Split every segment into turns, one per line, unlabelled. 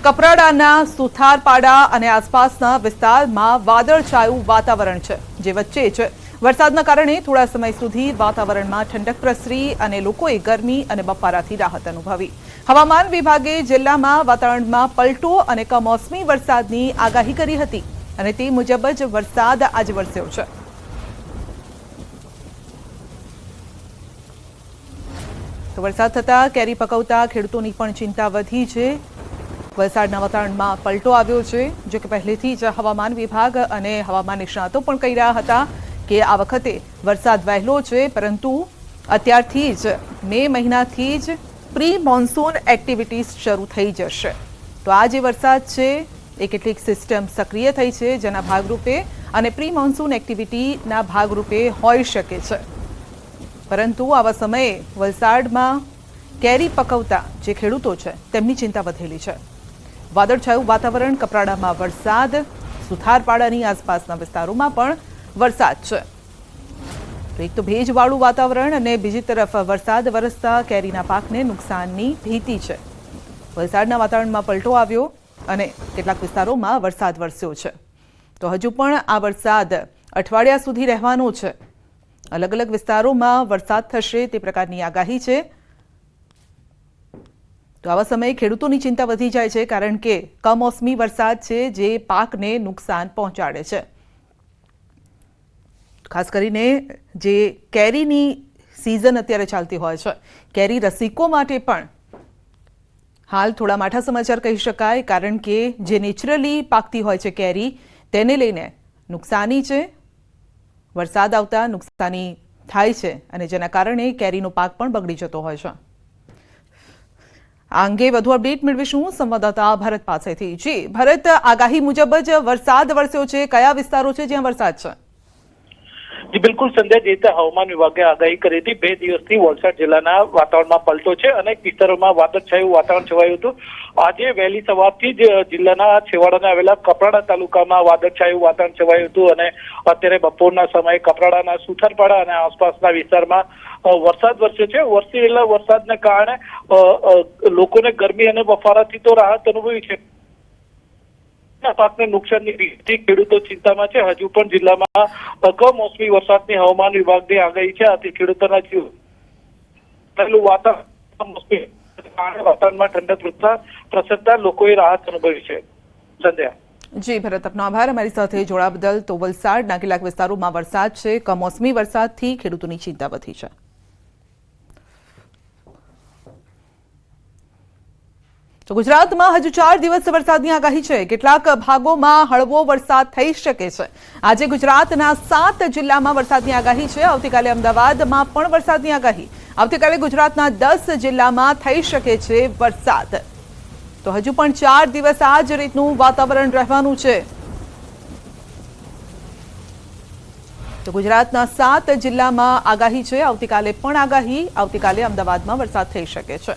કપરાડાના સુથારપાડા અને આસપાસના વિસ્તારમાં વાદળછાયું વાતાવરણ છે, જે વચ્ચે જ વરસાદના કારણે થોડા સમય સુધી વાતાવરણમાં ઠંડક પ્રસરી અને લોકોએ ગરમી અને બફારાથી રાહત અનુભવી. હવામાન વિભાગે જિલ્લામાં વાતાવરણમાં પલટો અને કમોસમી વરસાદની આગાહી કરી હતી અને તે મુજબ જ વરસાદ આજે વરસ્યો છે. તો વરસાદ થતાં કેરી પકવતા ખેડૂતોની પણ ચિંતા વધી છે. વલસાડના વાતાવરણમાં પલટો આવ્યો છે, જો કે પહેલેથી જ હવામાન વિભાગ અને હવામાન નિષ્ણાતો પણ કહી રહ્યા હતા કે આ વખતે વરસાદ વહેલો છે, પરંતુ અત્યારથી જ મે મહિનાથી જ પ્રી મોન્સૂન એક્ટિવિટીઝ શરૂ થઈ જશે. તો આ જે વરસાદ છે એ કેટલીક સિસ્ટમ સક્રિય થઈ છે, જેના ભાગરૂપે અને પ્રી મોન્સૂન એક્ટિવિટીના ભાગરૂપે હોઈ શકે છે. પરંતુ આવા સમયે વલસાડમાં કેરી પકવતા જે ખેડૂતો છે તેમની ચિંતા વધેલી છે. વાદળછાયું વાતાવરણ, કપરાડામાં વરસાદ, સુથારપાડાની આસપાસના વિસ્તારોમાં પણ વરસાદ છે. તો એક તો ભેજવાળું વાતાવરણ અને બીજી તરફ વરસાદ વરસતા કેરીના પાકને નુકસાનની ભીતિ છે. વલસાડના વાતાવરણમાં પલટો આવ્યો અને કેટલાક વિસ્તારોમાં વરસાદ વરસ્યો છે. તો હજુ પણ આ વરસાદ અઠવાડિયા સુધી રહેવાનો છે. અલગ અલગ વિસ્તારોમાં વરસાદ થશે તે પ્રકારની આગાહી છે. તો આવા સમયે ખેડૂતોની ચિંતા વધી જાય છે, કારણ કે કમોસમી વરસાદ છે જે પાકને નુકસાન પહોંચાડે છે. ખાસ કરીને જે કેરીની સિઝન અત્યારે ચાલતી હોય છે, કેરી રસિકો માટે પણ હાલ થોડા માઠા સમાચાર કહી શકાય, કારણ કે જે નેચરલી પાકતી હોય છે કેરી, તેને લઈને નુકસાની છે. વરસાદ આવતા નુકસાની થાય છે અને જેના કારણે કેરીનો પાક પણ બગડી જતો હોય છે. આ અંગે વધુ અપડેટ મેળવીશું સંવાદદાતા ભરત પાસેથી. જી ભરત, આગાહી મુજબ જ વરસાદ વરસ્યો છે, કયા વિસ્તારો છે જ્યાં વરસાદ છે?
જી બિલકુલ સંધ્યા, જે રીતે હવામાન વિભાગે આગાહી કરી હતી, 2 દિવસથી વલસાડ જિલ્લાના વાતાવરણમાં પલટો છે. અનેક વિસ્તારોમાં વાદળછાયું વાતાવરણ છવાયું હતું. આજે વહેલી સવારથી જ જિલ્લાના છેવાડાના આવેલા કપરાડા તાલુકામાં વાદળછાયું વાતાવરણ છવાયું હતું અને અત્યારે બપોરના સમયે કપરાડાના સુથારપાડા અને આસપાસના વિસ્તારમાં વરસાદ વરસ્યો છે. વરસી રહેલા વરસાદને કારણે લોકોને ગરમી અને બફારાથી તો રાહત અનુભવી છે. પાકને નુકસાનની ભીતિ ખેડૂતો ચિંતામાં છે. હજુ પણ જિલ્લામાં કમોસમી વરસાદની હવામાન વિભાગની આગાહી છે. આથી ખેડૂતોના જીવ વાતાવરણમાં ઠંડક પ્રસરતા લોકોએ રાહત અનુભવી છે. સંધ્યા.
જી ભરત, આપનો આભાર અમારી સાથે જોડાવા બદલ. તો વલસાડના કેટલાક વિસ્તારોમાં વરસાદ છે, કમોસમી વરસાદથી ખેડૂતોની ચિંતા વધી છે. તો ગુજરાતમાં હજુ 4 દિવસ વરસાદની આગાહી છે. કેટલાક ભાગોમાં હળવો વરસાદ થઈ શકે છે. આજે ગુજરાતના 7 જિલ્લામાં વરસાદની આગાહી છે. આવતીકાલે અમદાવાદમાં પણ વરસાદની આગાહી. આવતીકાલે ગુજરાતના 10 જિલ્લામાં થઈ શકે છે વરસાદ. તો હજુ પણ 4 દિવસ આ જ રીતનું વાતાવરણ રહેવાનું છે. તો ગુજરાતના 7 જિલ્લામાં આગાહી છે. આવતીકાલે પણ આગાહી. આવતીકાલે અમદાવાદમાં વરસાદ થઈ શકે છે.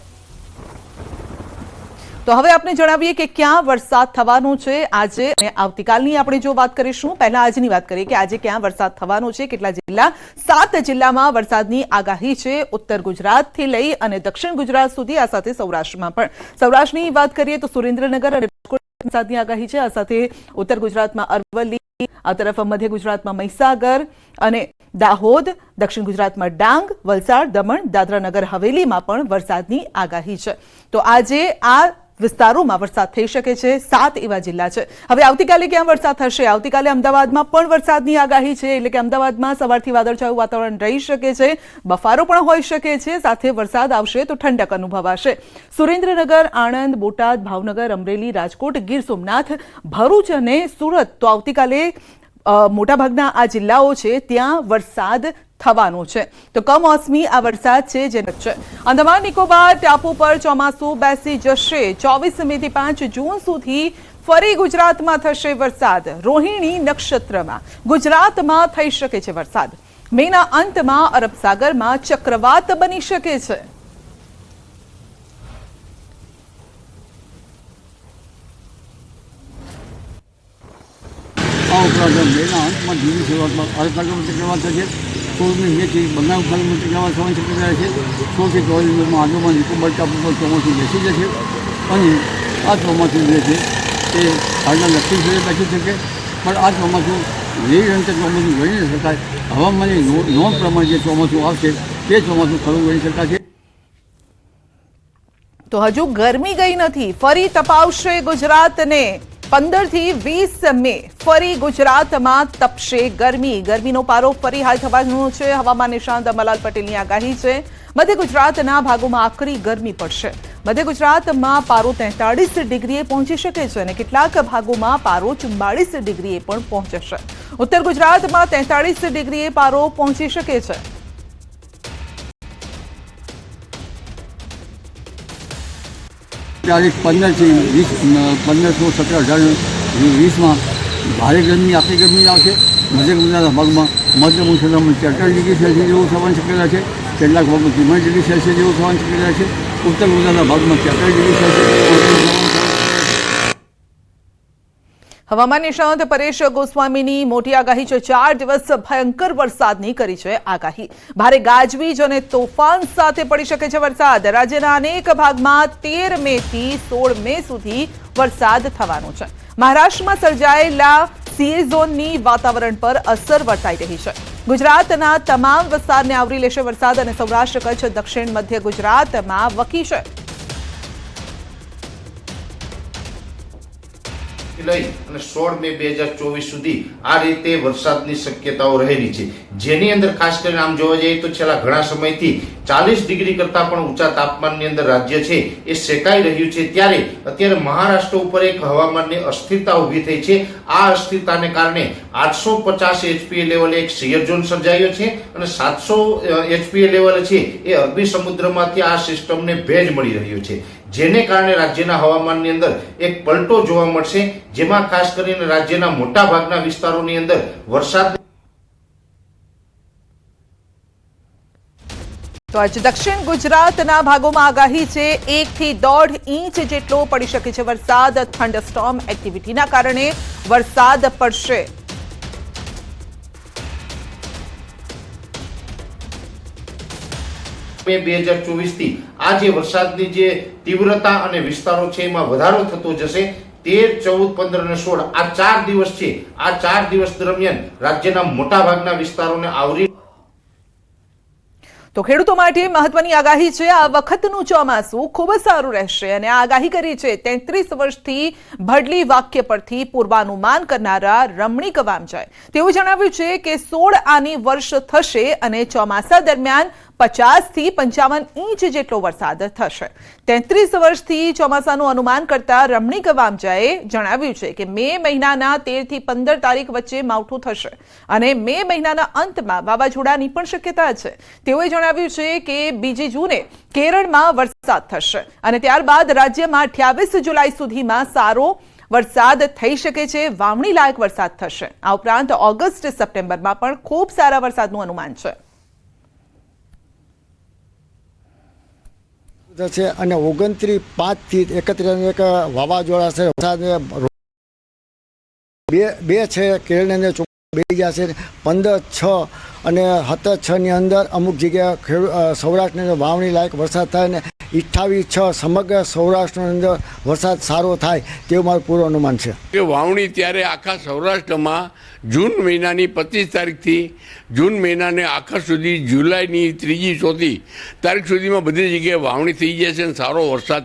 તો હવે આપણે જણાવીએ કે ક્યાં વરસાદ થવાનો છે આજે અને આવતીકાલની આપણે જો વાત કરીશું. પહેલા આજની વાત કરીએ કે આજે ક્યાં વરસાદ થવાનો છે, કેટલા જિલ્લા. 7 જિલ્લામાં વરસાદની આગાહી છે. ઉત્તર ગુજરાતથી લઈ અને દક્ષિણ ગુજરાત સુધી, આ સાથે સૌરાષ્ટ્રમાં પણ. સૌરાષ્ટ્રની વાત કરીએ તો સુરેન્દ્રનગર અને રાજકોટ વરસાદની આગાહી છે. આ સાથે ઉત્તર ગુજરાતમાં અરવલ્લી, આ તરફ મધ્ય ગુજરાતમાં મહીસાગર અને દાહોદ, દક્ષિણ ગુજરાતમાં ડાંગ, વલસાડ, દમણ, દાદરા નગર હવેલીમાં પણ વરસાદની આગાહી છે. તો આજે આ વિસ્તારોમાં વરસાદ થઈ શકે છે. 7 એવા જિલ્લા છે. હવે આવતીકાલે ક્યાં વરસાદ થશે? આવતીકાલે અમદાવાદમાં પણ વરસાદની આગાહી છે. એટલે કે અમદાવાદમાં સવારથી વાદળછાયું વાતાવરણ રહી શકે છે, બફારો પણ હોઈ શકે છે, સાથે વરસાદ આવશે તો ઠંડક અનુભવાશે. સુરેન્દ્રનગર, આણંદ, બોટાદ, ભાવનગર, અમરેલી, રાજકોટ, ગીર સોમનાથ, ભરૂચ અને સુરત, તો આવતીકાલે મોટાભાગના આ જિલ્લાઓ છે ત્યાં વરસાદ થવાનો છે. તો કમોસમી આ વરસાદ છે જે છે. અંદમાન નિકોબાર ટાપુ પર ચોમાસું બેસી જશે. 24 મે થી 5 જૂન સુધી ફરી ગુજરાતમાં થશે વરસાદ. રોહિણી નક્ષત્રમાં ગુજરાતમાં થઈ શકે છે વરસાદ. મેના અંતમાં અરબ સાગરમાં ચક્રવાત બની શકે છે.
આ ઉપરાંત મેના અંતમાં જૂની શરૂઆતમાં અરબ સાગરમાં ચક્રવાત થશે. 16મી મેથી બંગાળ ખાડીમાં ચક્રવાત થવાની શક્યતા છે. 16 થી 24 મેમાં અંદમાન નિકોબાર ટાપુ પર ચોમાસું બેસી જશે અને આ ચોમાસું જે છે એ હાલના દક્ષિણ સુધી બચી શકે, પણ આ ચોમાસું નિરંતર ચોમાસું ગણી ન શકાય. હવામાનની નોંધ પ્રમાણે જે ચોમાસું આવશે તે ચોમાસું ખરું ગણી શકાશે.
તો હજુ ગરમી ગઈ નથી, ફરી તપાવશે ગુજરાતને. 15 થી 20 મે ફરી ગુજરાતમાં તપશે ગરમી. ગરમીનો પારો ફરી હાઈ થવાનો છે. હવામાન નિષ્ણાત અંબાલાલ પટેલની આગાહી છે. મધ્ય ગુજરાતના ભાગોમાં આકરી ગરમી પડશે. મધ્ય ગુજરાતમાં પારો 43 ડિગ્રીએ પહોંચી શકે છે અને કેટલાક ભાગોમાં પારો 44 ડિગ્રીએ પણ પહોંચશે. ઉત્તર ગુજરાતમાં 43 ડિગ્રીએ પારો પહોંચી શકે છે.
તારીખ 15 થી 20, 15, 16, 17, 18, 20માં ભારે ગરમી, આકરી ગરમી આવશે. મધ્ય ગુજરાતના ભાગમાં મધ્યમ ઉષ્ણતામાન 43 ડિગ્રી સેલ્સિયસ જેવું થવાની શક્યતા છે. કેટલાક ભાગમાં 43 ડિગ્રી સેલ્સિયસ જેવું થવાની શક્યતા છે. ઉત્તર ગુજરાતના ભાગમાં 43 ડિગ્રી સેલ્સિયસ.
હવામાન નિષ્ણાત પરેશ ગોસ્વામીની મોટી આગાહી છે. 4 દિવસ ભયંકર વરસાદની કરી છે આગાહી. ભારે ગાજવીજ અને તોફાન સાથે પડી શકે છે વરસાદ. રાજ્યના અનેક ભાગમાં 13 મે થી 16 મે સુધી વરસાદ થવાનો છે. મહારાષ્ટ્રમાં સર્જાયેલા સીએ ઝોનની વાતાવરણ પર અસર વર્તાઈ રહી છે. ગુજરાતના તમામ વિસ્તારને આવરી લેશે વરસાદ અને સૌરાષ્ટ્ર, કચ્છ, દક્ષિણ મધ્ય ગુજરાતમાં વકી છે.
લઈ અને 16 મે 2024 સુધી આ રીતે વરસાદની શક્યતાઓ રહેલી છે, જેની અંદર ખાસ કરીને આમ જોવા જઈએ તો છેલ્લા ઘણા સમયથી 40 ડિગ્રી કરતા પણ ઊંચા તાપમાનની અંદર રાજ્ય છે એ સેકાઈ રહ્યું છે. ત્યારે અત્યારે મહારાષ્ટ્ર ઉપર એક હવામાનની અસ્થિરતા ઊભી થઈ છે. આ અસ્થિરતાને કારણે 850 એચપીએ લેવલે એક શિયર ઝોન સર્જાયો છે અને 700 એચપીએ લેવલે છે એ અરબી સમુદ્રમાંથી આ સિસ્ટમને ભેજ મળી રહ્યો છે, જેને કારણે રાજ્યના હવામાનની અંદર એક પલટો જોવા મળશે, જેમાં ખાસ કરીને રાજ્યના મોટા ભાગના વિસ્તારોની અંદર વરસાદ.
તો આજે દક્ષિણ ગુજરાતના ભાગોમાં આગાહી છે 1 થી 1.5 ઇંચ જેટલો પડી શકે છે વરસાદ. થંડરસ્ટોર્મ એક્ટિવિટીના કારણે વરસાદ પડશે.
મે 2024 થી આ જે વરસાદની જે તીવ્રતા અને વિસ્તારો છે એમાં વધારો થતો જશે. 13, 14, 15 અને 16 આ 4 દિવસ છે. આ 4 દિવસ દરમિયાન રાજ્યના મોટા ભાગના વિસ્તારોને આવરી.
તો ખેડૂતો માટે મહત્વની આગાહી છે. આ વખતનું ચોમાસું ખૂબ જ સારું રહેશે અને આ આગાહી કરી છે 33 વર્ષથી ભડલી વાક્ય પરથી પૂર્વાનુમાન કરનારા રમણીક વામજાએ. તેવું જણાવ્યું છે કે 16 આની વર્ષ થશે અને ચોમાસા દરમિયાન 50 થી 55 ઇંચ જેટલો વરસાદ થશે. 33 વર્ષથી ચોમાસાનું અનુમાન કરતા રમણીક વામજાએ જણાવ્યું છે કે મે મહિનાના 13 થી 15 તારીખ વચ્ચે માવઠું થશે અને મે મહિનાના અંતમાં વાવાઝોડાની પણ શક્યતા છે. તેઓએ જણાવ્યું છે કે 2 જૂને કેરળમાં વરસાદ થશે અને ત્યારબાદ રાજ્યમાં 28 જુલાઈ સુધીમાં સારો વરસાદ થઈ શકે છે. વાવણી લાયક વરસાદ થશે. આ ઉપરાંત ઓગસ્ટ, સપ્ટેમ્બરમાં પણ ખૂબ સારા વરસાદનું અનુમાન છે.
છે અને 29/5 થી 31 એક વાવાઝોડા છે. વરસાદ બે છે કેરળની અંદર બેસી જશે. 15/6 અને 17/6 ની અંદર અમુક જગ્યાએ સૌરાષ્ટ્રની અંદર વાવણી લાયક વરસાદ થાય અને 28/6 સમગ્ર સૌરાષ્ટ્રની અંદર વરસાદ સારો થાય તેવું મારું પૂર્વ અનુમાન છે.
કે વાવણી ત્યારે આખા સૌરાષ્ટ્રમાં જૂન મહિનાની 25 તારીખથી જૂન મહિનાને આખા સુધી જુલાઈની 3જી 4જી તારીખ સુધીમાં બધી જગ્યાએ વાવણી થઈ જશે અને સારો વરસાદ